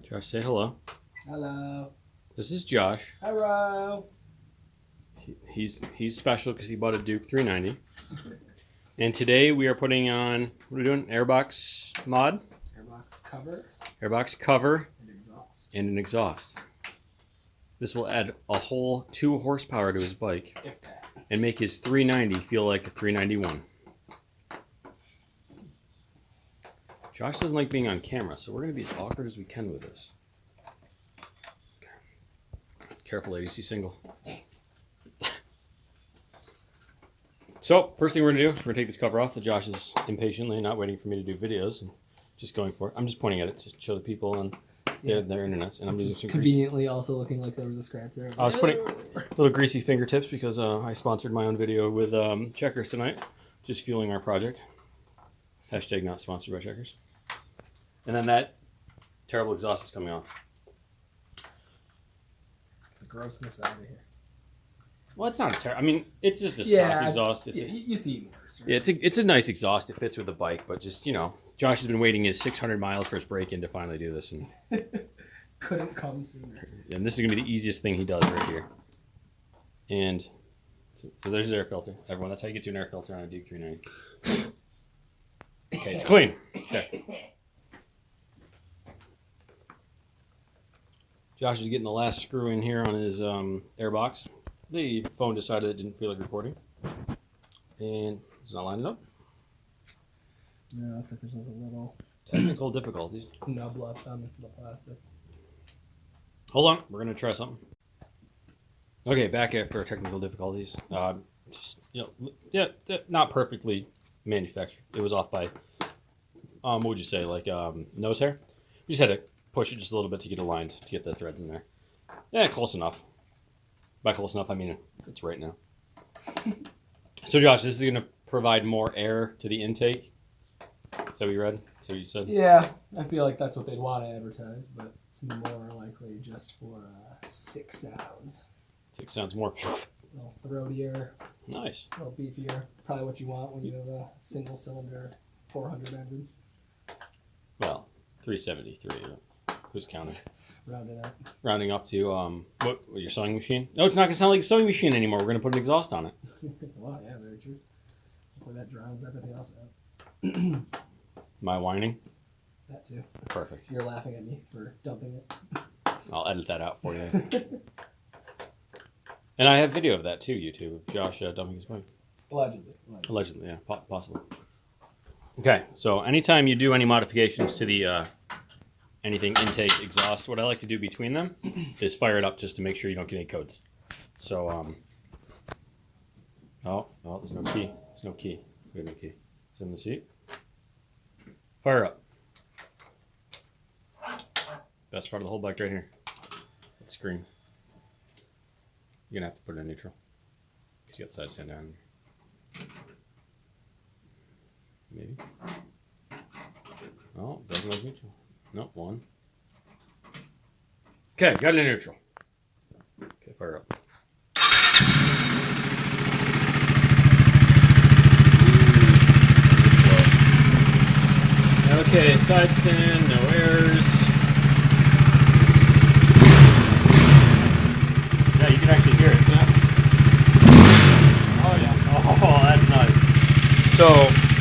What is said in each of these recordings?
Josh, say hello. Hello. This is Josh. Hello. He's special because he bought a Duke 390. And today we are putting on, what are we doing? Airbox mod? Airbox cover. Airbox cover. And exhaust. And an exhaust. This will add a whole 2 horsepower to his bike. If that. And make his 390 feel like a 391. Josh doesn't like being on camera, so we're going to be as awkward as we can with this. Careful, ladies, he's single. So, first thing we're going to do is we're going to take this cover off. That Josh is impatiently not waiting for me to do videos and just going for it. I'm just pointing at it to show the people on their internets. And I'm using some conveniently also looking like there was a scratch there. I was putting little greasy fingertips because I sponsored my own video with Checkers tonight. Just fueling our project. Hashtag not sponsored by Checkers. And then that terrible exhaust is coming off. The grossness out of here. Well, it's not terrible. I mean, it's just a stock exhaust. It's you see worse. Right? Yeah, it's a nice exhaust. It fits with the bike, but just, you know, Josh has been waiting his 600 miles for his break-in to finally do this. And couldn't come sooner. And this is going to be the easiest thing he does right here. And so there's his air filter. Everyone, that's how you get to an air filter on a Duke 390. Okay, it's clean. Check. Josh is getting the last screw in here on his airbox. The phone decided it didn't feel like recording. And it's not lining up. Yeah, looks like there's a little technical difficulties. Nub left on the plastic. Hold on, we're going to try something. Okay, back after technical difficulties. Just, you know, yeah, not perfectly manufactured. It was off by, what would you say, like nose hair? You just had to push it just a little bit to get aligned, to get the threads in there. Yeah, close enough. By close enough, I mean it's right now. So Josh, this is going to provide more air to the intake. Is that what you read? Is that what you said? Yeah, I feel like that's what they'd want to advertise, but it's more likely just for 6 sounds. 6 sounds more. A little throatier. Nice. A little beefier. Probably what you want when you have a single cylinder 400 engine. Well, 373. Who's counting? Rounding up. Rounding up to what your sewing machine? No, it's not gonna sound like a sewing machine anymore. We're gonna put an exhaust on it. Well, yeah, very true. Hopefully that drowns everything else out. My whining? That too. Perfect. You're laughing at me for dumping it. I'll edit that out for you. And I have video of that too, YouTube, of Josh dumping his bike. Allegedly, yeah, possible. Okay, so anytime you do any modifications to the anything intake exhaust, what I like to do between them is fire it up just to make sure you don't get any codes. So, oh, there's no key. There's no key. We have no key. It's in the seat. Fire up. Best part of the whole bike right here. That screen. You're going to have to put it in neutral. Because you got the side stand down. Maybe. Oh, doesn't like neutral. Nope, 1. Okay, got it in neutral. Okay, fire up. Okay, side stand, no errors. Yeah, you can actually hear it. Yeah. Oh, yeah. Oh, that's nice. So,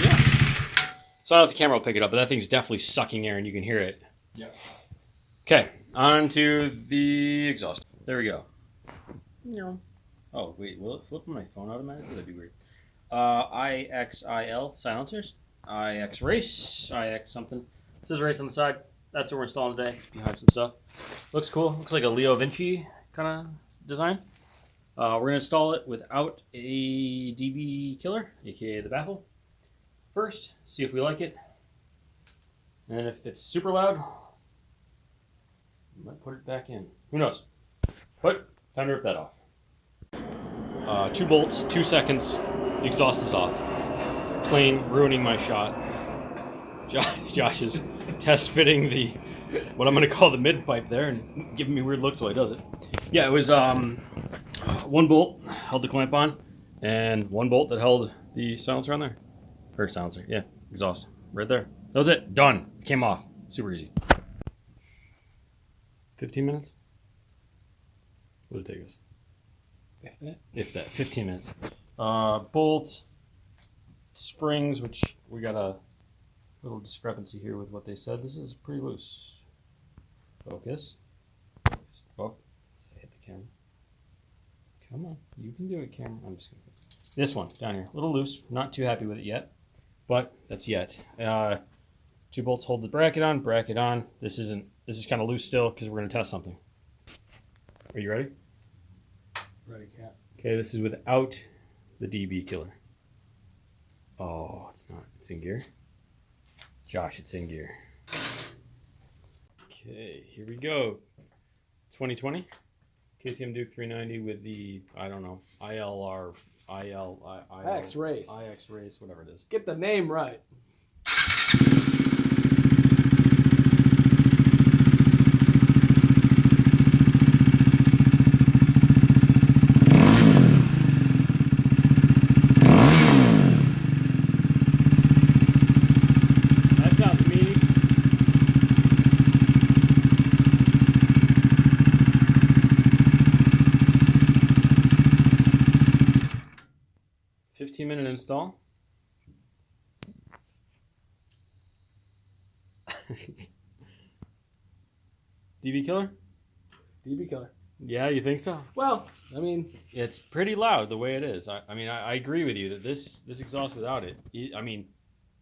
yeah. So I don't know if the camera will pick it up, but that thing's definitely sucking air and you can hear it. Yep. Okay, on to the exhaust. There we go. No. Oh, wait, will it flip on my phone automatically? That'd be weird. IXLI silencers. IX race. IX something. It says race on the side. That's what we're installing today. It's behind some stuff. Looks cool. Looks like a Leo Vinci kind of design. We're going to install it without a DB killer, aka the baffle. First, see if we like it. And if it's super loud, we might put it back in. Who knows? But time to rip that off. 2 bolts, 2 seconds, the exhaust is off. Clean, ruining my shot. Josh is test fitting the, what I'm going to call the mid pipe there and giving me weird looks while he does it. Yeah, it was 1 bolt held the clamp on and 1 bolt that held the silencer on there. Or silencer, yeah, exhaust, right there. That was it, done, came off, super easy. 15 minutes? What would it take us? If that. If that, 15 minutes. Bolt, springs, which we got a little discrepancy here with what they said. This is pretty loose. Focus. Oh, I hit the camera. Come on, you can do it, camera. I'm just gonna. This one down here, a little loose. Not too happy with it yet, but that's yet. 2 bolts hold the bracket on. Bracket on. This is kind of loose still because we're gonna test something. Are you ready? Ready, Cap. Okay, this is without the DB killer. Oh, it's not. It's in gear. Josh, it's in gear. Okay, here we go. 2020 KTM Duke 390 with the, I don't know, IX race. IX race, whatever it is. Get the name right. That sounds meaty. $15-minute install. DB killer? DB killer. Yeah, you think so? Well, I mean, It's pretty loud the way it is. I agree with you that this exhaust without it,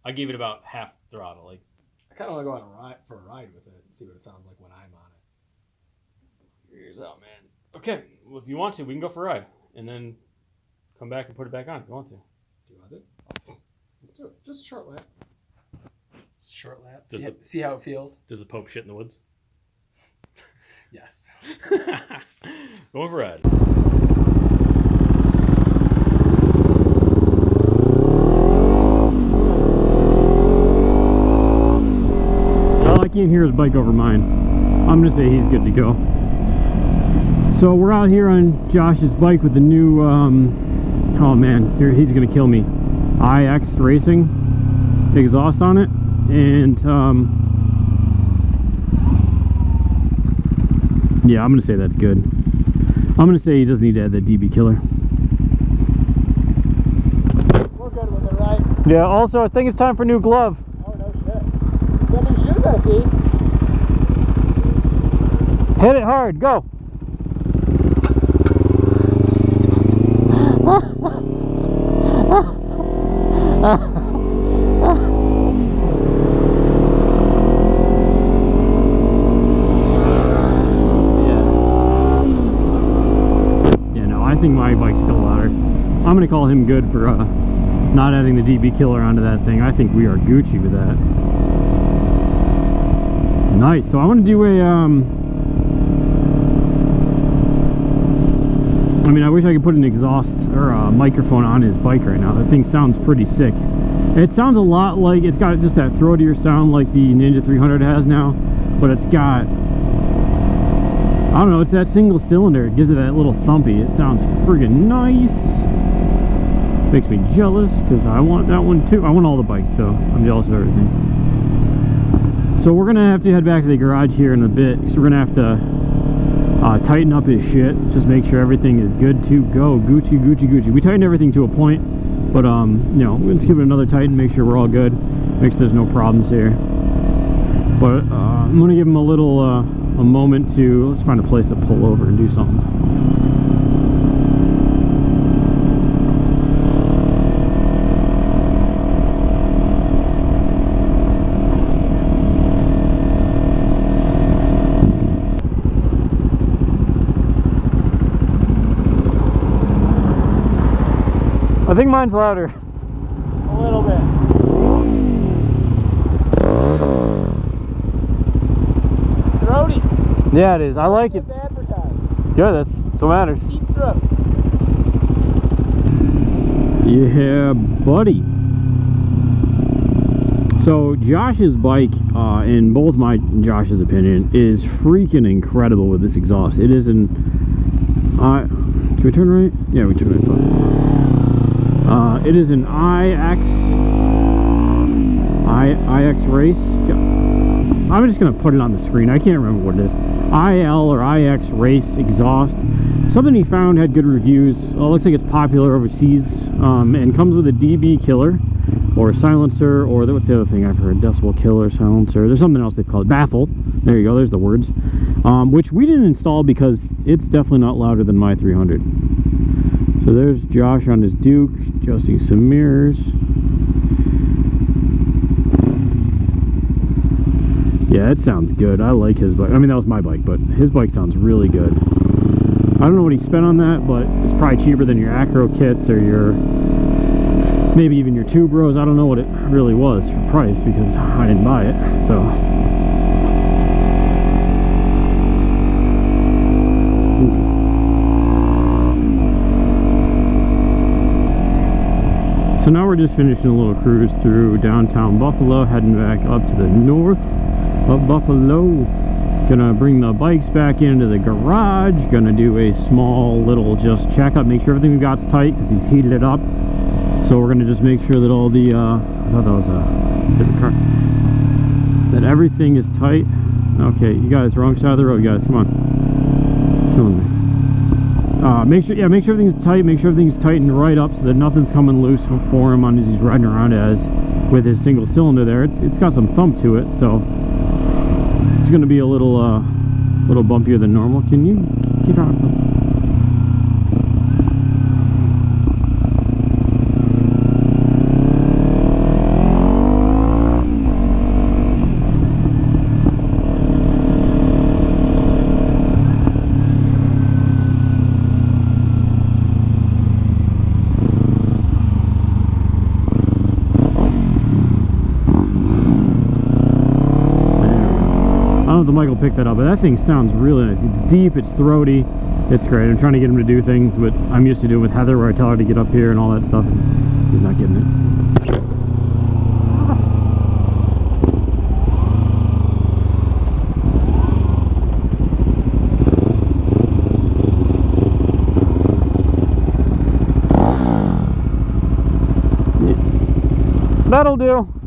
I gave it about half throttle. Like, I kind of want to go on a ride with it and see what it sounds like when I'm on it. your ears out, man. Okay, well, if you want to, we can go for a ride and then come back and put it back on if you want to. Do you want it? Let's do it. Just a short lap. Short lap. Does See how it feels? Does the Pope shit in the woods? Yes. Going for a ride. Well, I can't hear his bike over mine. I'm gonna say he's good to go. So we're out here on Josh's bike with the new, oh man, he's gonna kill me. IX Racing exhaust on it, and yeah, I'm gonna say that's good. I'm gonna say he doesn't need to add that DB killer. We're good with it, right? Yeah. Also, I think it's time for a new glove. Oh, no shit. You got new shoes, I see. Hit it hard. Go. I think my bike's still louder. I'm gonna call him good for not adding the DB killer onto that thing. I think we are Gucci with that. Nice. So I want to do a I wish I could put an exhaust or a microphone on his bike right now. That thing sounds pretty sick. It sounds a lot like, it's got just that throatier sound like the Ninja 300 has now, but it's got, I don't know, it's that single cylinder. It gives it that little thumpy. It sounds friggin' nice. Makes me jealous because I want that one too. I want all the bikes, so I'm jealous of everything. So we're gonna have to head back to the garage here in a bit. So we're gonna have to tighten up his shit. Just make sure everything is good to go. Gucci, Gucci, Gucci. We tightened everything to a point, but you know, let's give it another tighten. Make sure we're all good. Make sure there's no problems here. But I'm gonna give him a little a moment to, let's find a place to pull over and do something. I think mine's louder. A little bit. Throaty. Yeah, it is. I like it. It's advertised. Good, that's what matters. Deep throat. Yeah, buddy. So Josh's bike, in both my and Josh's opinion, is freaking incredible with this exhaust. It is an... can we turn right? Yeah, we turn right. Fine. It is an IX race. I'm just gonna put it on the screen. I can't remember what it is. IL or IX race exhaust. Something he found had good reviews. It looks like it's popular overseas, and comes with a dB killer or a silencer, or what's the other thing I've heard? Decibel killer, silencer. There's something else they call it. Baffle. There you go. There's the words. Which we didn't install because it's definitely not louder than my 300. So there's Josh on his Duke, adjusting some mirrors. Yeah, it sounds good. I like his bike. I mean, that was my bike, but his bike sounds really good. I don't know what he spent on that, but it's probably cheaper than your Acro kits or your, maybe even your Tubros. I don't know what it really was for price because I didn't buy it. So now we're just finishing a little cruise through downtown Buffalo, heading back up to the north of Buffalo. Gonna bring the bikes back into the garage. Gonna do a small little just checkup, make sure everything we got's tight because he's heated it up. So we're gonna just make sure that all the I thought that was a different car, that everything is tight. Okay, you guys, wrong side of the road, guys, come on, killing me. Make sure everything's tight. Make sure everything's tightened right up so that nothing's coming loose for him on as he's riding around as with his single cylinder there. It's got some thump to it, so it's going to be a little bumpier than normal. Can you get out? Michael picked that up, but that thing sounds really nice. It's deep, it's throaty, it's great. I'm trying to get him to do things, but I'm used to doing with Heather where I tell her to get up here and all that stuff, and he's not getting it. That'll do.